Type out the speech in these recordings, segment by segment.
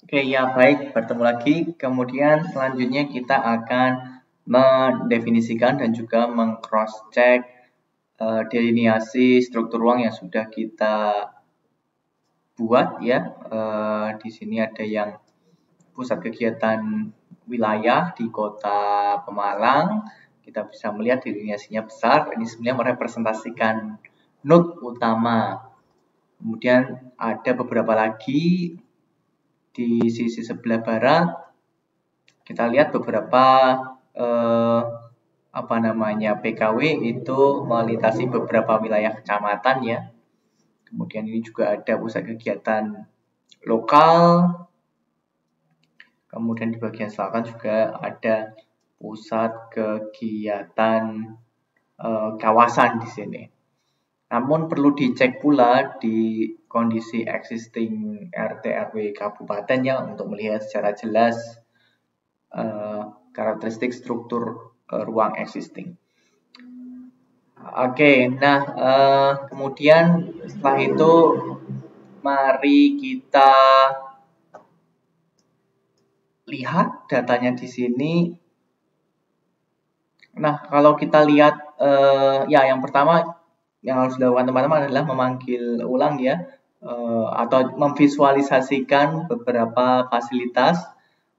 Oke, ya baik, bertemu lagi. Kemudian selanjutnya kita akan mendefinisikan dan juga meng-cross-check delineasi struktur ruang yang sudah kita buat ya. Di sini ada yang pusat kegiatan wilayah di Kota Pemalang. Kita bisa melihat delineasinya besar. Ini sebenarnya merepresentasikan node utama. Kemudian ada beberapa lagi di sisi sebelah barat. Kita lihat beberapa PKW itu melintasi beberapa wilayah kecamatan ya. Kemudian ini juga ada pusat kegiatan lokal. Kemudian di bagian selatan juga ada pusat kegiatan kawasan di sini. Namun perlu dicek pula di kondisi existing RT RW kabupaten ya untuk melihat secara jelas karakteristik struktur ruang existing. Oke, nah kemudian setelah itu mari kita lihat datanya di sini. Nah, kalau kita lihat ya yang pertama yang harus dilakukan teman-teman adalah memanggil ulang ya atau memvisualisasikan beberapa fasilitas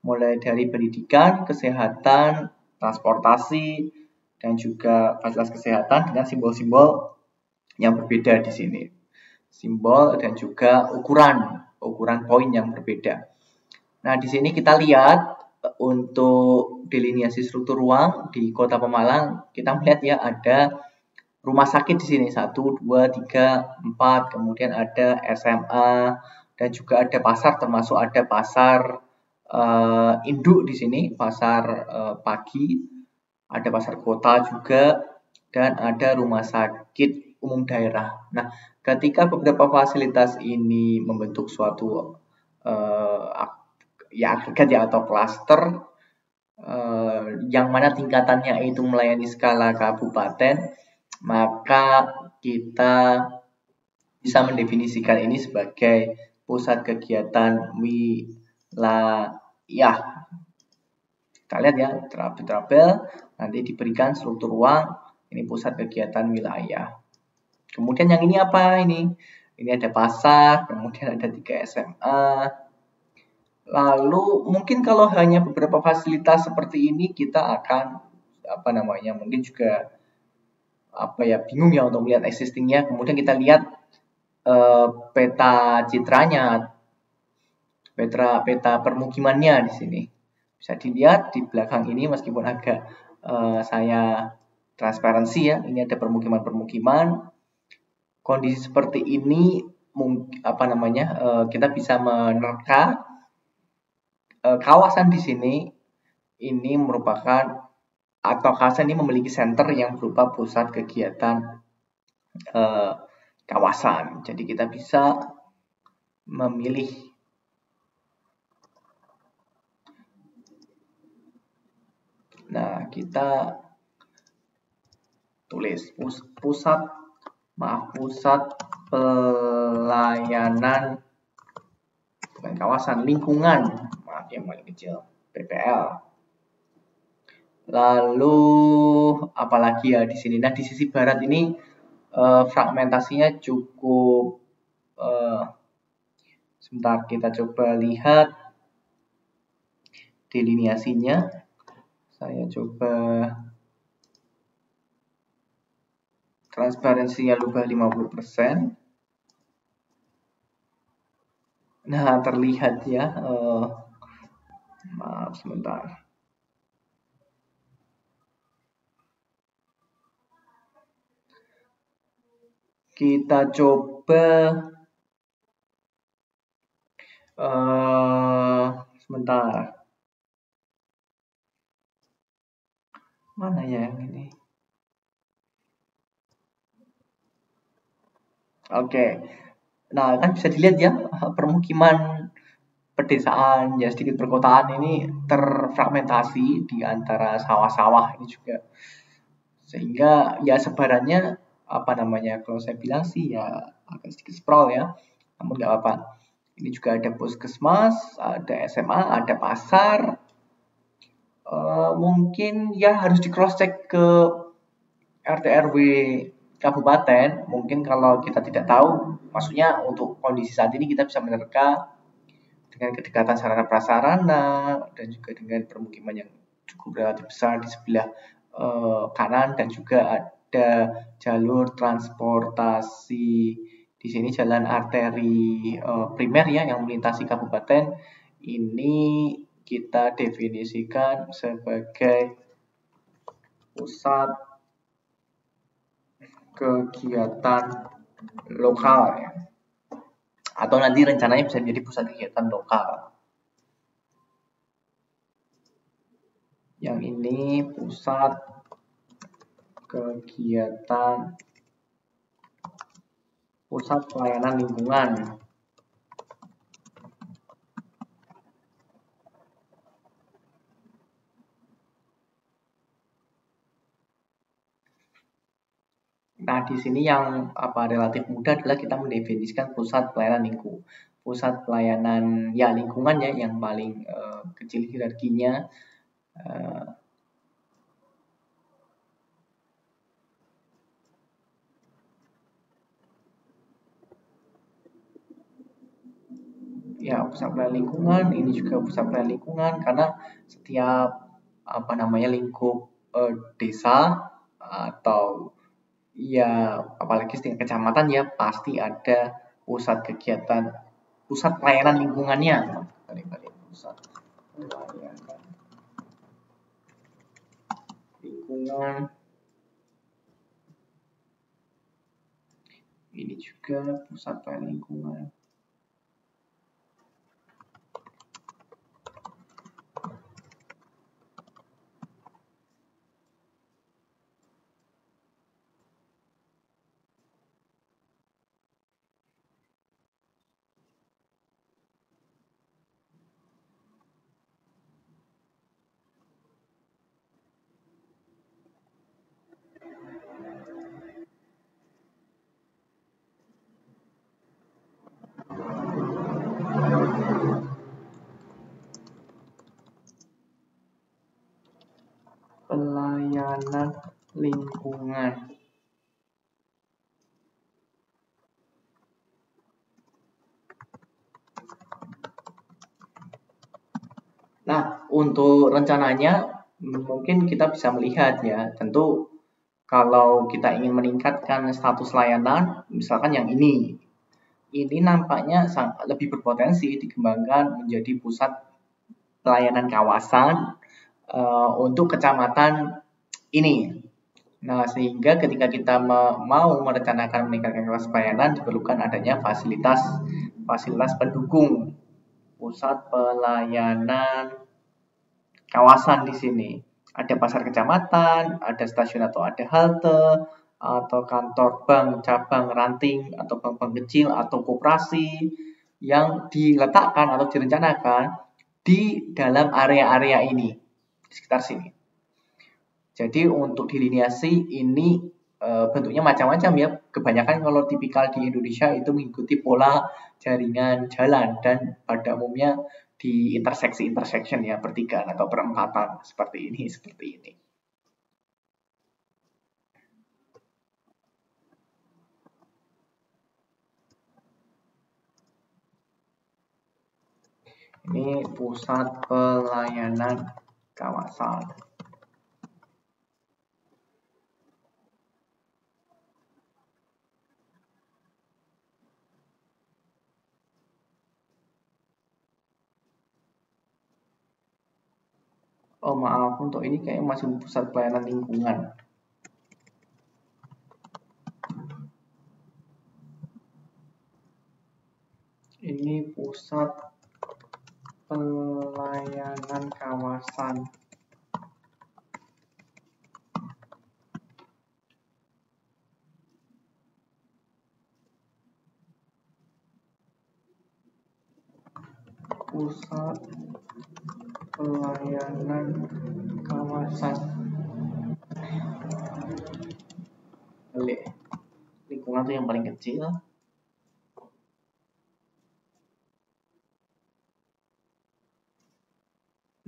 mulai dari pendidikan, kesehatan, transportasi, dan juga fasilitas kesehatan dengan simbol-simbol yang berbeda di sini. Simbol dan juga ukuran poin yang berbeda. Nah, di sini kita lihat untuk delineasi struktur ruang di Kota Pemalang, kita melihat ya ada rumah sakit di sini 1, 2, 3, 4, kemudian ada SMA dan juga ada pasar termasuk ada pasar induk di sini, pasar pagi, ada pasar kota juga dan ada rumah sakit umum daerah. Nah, ketika beberapa fasilitas ini membentuk suatu agregat ya atau klaster yang mana tingkatannya itu melayani skala kabupaten, maka kita bisa mendefinisikan ini sebagai pusat kegiatan wilayah. Kita lihat ya, tabel nanti diberikan struktur ruang, ini pusat kegiatan wilayah. Kemudian yang ini apa ini? Ini ada pasar, kemudian ada 3 SMA. Lalu mungkin kalau hanya beberapa fasilitas seperti ini kita akan mungkin juga bingung ya untuk melihat existingnya. Kemudian kita lihat peta citranya, peta permukimannya di sini. Bisa dilihat di belakang ini meskipun agak saya transparansi ya, ini ada permukiman-permukiman. Kondisi seperti ini kita bisa menerka kawasan di sini ini merupakan atau kawasan ini memiliki center yang berupa pusat kegiatan kawasan. Jadi kita bisa memilih kita tulis pusat pelayanan bukan kawasan, lingkungan, yang paling kecil, PPL. Lalu apalagi ya di sini. Nah, di sisi barat ini fragmentasinya cukup sebentar kita coba lihat delineasinya. Saya coba transparansinya rubah 50%. Nah, terlihat ya. Maaf sebentar. Kita coba sebentar. Mana ya yang ini? Oke. Nah, kan bisa dilihat ya permukiman pedesaan ya sedikit perkotaan ini terfragmentasi di antara sawah-sawah ini juga. Sehingga ya sebarannya kalau saya bilang sih ya agak sedikit sprawl ya. Namun nggak apa-apa. Ini juga ada puskesmas, ada SMA, ada pasar. Mungkin ya harus di cross check ke RT RW kabupaten. Mungkin kalau kita tidak tahu, maksudnya untuk kondisi saat ini kita bisa menerka dengan kedekatan sarana prasarana dan juga dengan permukiman yang cukup relatif besar di sebelah kanan, dan juga ada jalur transportasi di sini, jalan arteri primer ya yang melintasi kabupaten. Ini kita definisikan sebagai pusat kegiatan lokal ya. Atau nanti rencananya bisa menjadi pusat kegiatan lokal. Yang ini pusat kegiatan, pusat pelayanan lingkungan. Nah, di sini yang relatif mudah adalah kita mendefinisikan pusat pelayanan lingkungan. Pusat pelayanan ya lingkungan ya yang paling kecil hierarkinya. Ya, pusat pelayanan lingkungan, ini juga pusat pelayanan lingkungan karena setiap lingkup desa atau ya apalagi setiap kecamatan ya pasti ada pusat kegiatan, pusat pelayanan lingkungannya. Pusat pelayanan lingkungan. Ini juga pusat pelayanan lingkungan. Pelayanan lingkungan. Nah, untuk rencananya mungkin kita bisa melihat ya, tentu kalau kita ingin meningkatkan status layanan, misalkan yang ini nampaknya lebih berpotensi dikembangkan menjadi pusat pelayanan kawasan untuk kecamatan ini. Nah, sehingga ketika kita mau merencanakan meningkatkan kelas pelayanan, diperlukan adanya fasilitas pendukung pusat pelayanan kawasan di sini. Ada pasar kecamatan, ada stasiun atau ada halte, atau kantor bank, cabang, ranting, atau bank-bank kecil, atau koperasi yang diletakkan atau direncanakan di dalam area-area ini, di sekitar sini. Jadi untuk diliniasi ini bentuknya macam-macam ya. Kebanyakan kalau tipikal di Indonesia itu mengikuti pola jaringan jalan dan pada umumnya di intersection ya, pertigaan atau perempatan seperti ini. Ini pusat pelayanan kawasan. Oh maaf, untuk ini kayak masih pusat pelayanan lingkungan. Ini pusat pelayanan kawasan. Pusat pelayanan kawasan. Lingkungan itu yang paling kecil.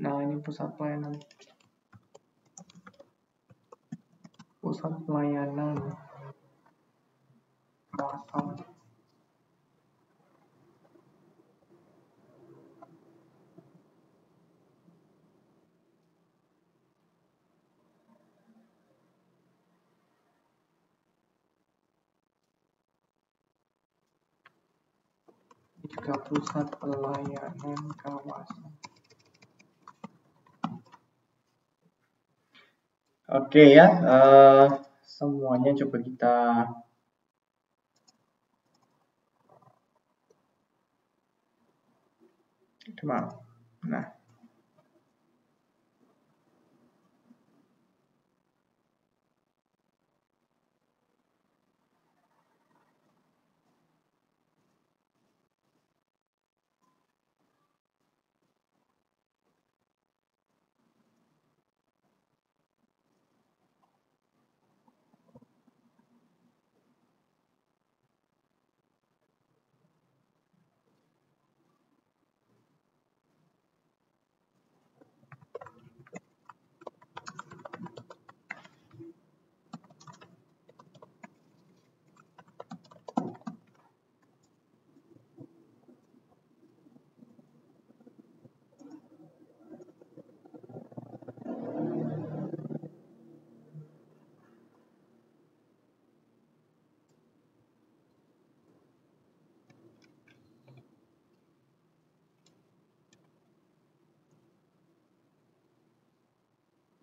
Nah, ini pusat pelayanan. Pusat pelayanan kawasan. Juga pusat pelayanan kawasan. Oke ya, semuanya coba kita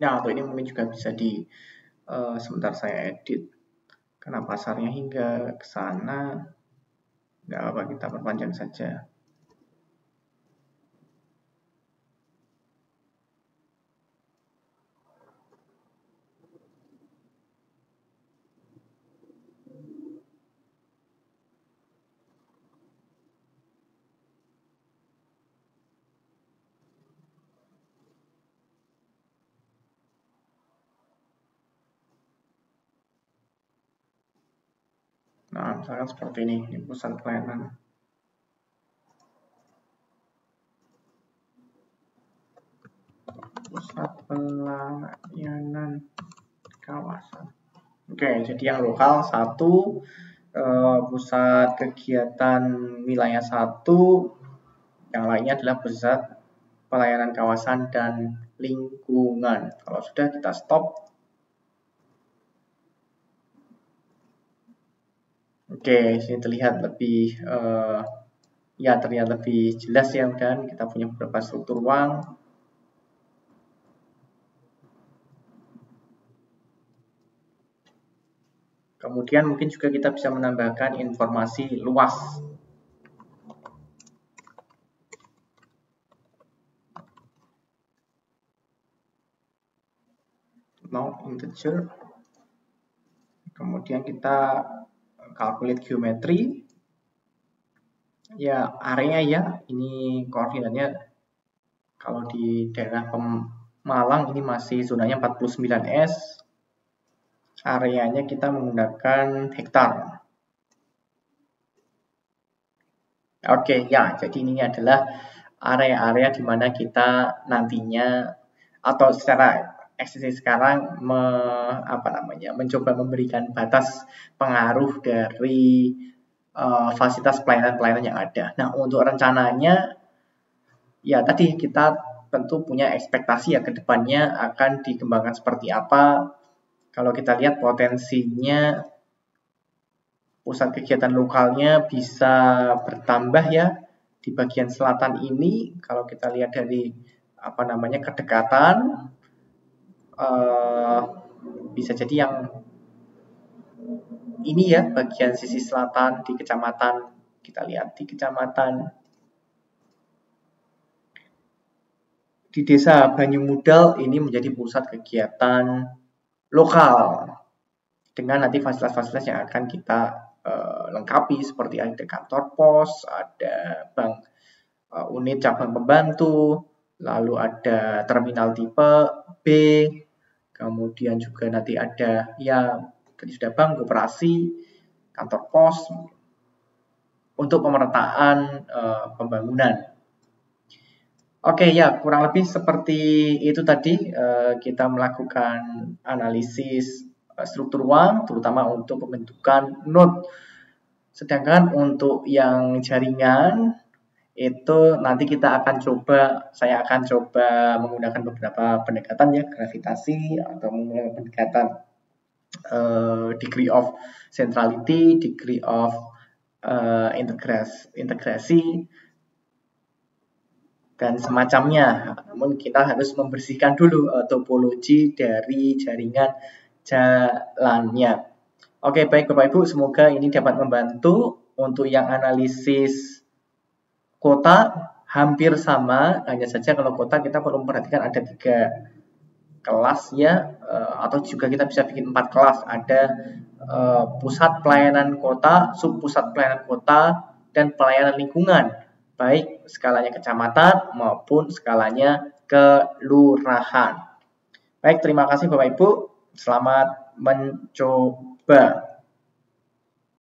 nah, untuk ini mungkin juga bisa sebentar saya edit karena pasarnya hingga ke sana. Nggak apa, kita perpanjang saja. Nah, misalkan seperti ini pusat pelayanan. Pusat pelayanan kawasan. Oke, jadi yang lokal 1, pusat kegiatan wilayah 1, yang lainnya adalah pusat pelayanan kawasan dan lingkungan. Kalau sudah, kita stop. Oke, sini terlihat lebih terlihat lebih jelas ya, kan kita punya beberapa struktur ruang. Kemudian mungkin juga kita bisa menambahkan informasi luas. Mau integer. Kemudian kita calculate geometry. Ya, area ya, ini koordinatnya kalau di daerah Pemalang ini masih zonanya 49S. Areanya kita menggunakan hektar. Oke, ya, jadi ini adalah area-area di mana kita nantinya atau secara eksisi sekarang mencoba memberikan batas pengaruh dari fasilitas pelayanan-pelayanan yang ada. Nah, untuk rencananya ya tadi kita tentu punya ekspektasi ya ke depannya akan dikembangkan seperti apa. Kalau kita lihat potensinya pusat kegiatan lokalnya bisa bertambah ya di bagian selatan ini. Kalau kita lihat dari kedekatan, bisa jadi yang ini ya bagian sisi selatan di kecamatan, kita lihat di kecamatan di desa Banyumudal ini menjadi pusat kegiatan lokal dengan nanti fasilitas-fasilitas yang akan kita lengkapi seperti ada kantor pos, ada bank, unit cabang pembantu, lalu ada terminal tipe B, kemudian juga nanti ada ya tadi sudah bank, koperasi, kantor pos untuk pemerataan pembangunan. Oke ya, kurang lebih seperti itu tadi kita melakukan analisis struktur uang, terutama untuk pembentukan node. Sedangkan untuk yang jaringan itu nanti saya akan coba menggunakan beberapa pendekatan ya, gravitasi atau menggunakan pendekatan degree of centrality, degree of integrasi dan semacamnya. Namun kita harus membersihkan dulu topologi dari jaringan jalannya. Oke, baik Bapak Ibu, semoga ini dapat membantu. Untuk yang analisis kota hampir sama, hanya saja kalau kota kita perlu memperhatikan ada 3 kelas ya, atau juga kita bisa bikin 4 kelas. Ada pusat pelayanan kota, sub pusat pelayanan kota, dan pelayanan lingkungan, baik skalanya kecamatan maupun skalanya kelurahan. Baik, terima kasih Bapak Ibu, selamat mencoba.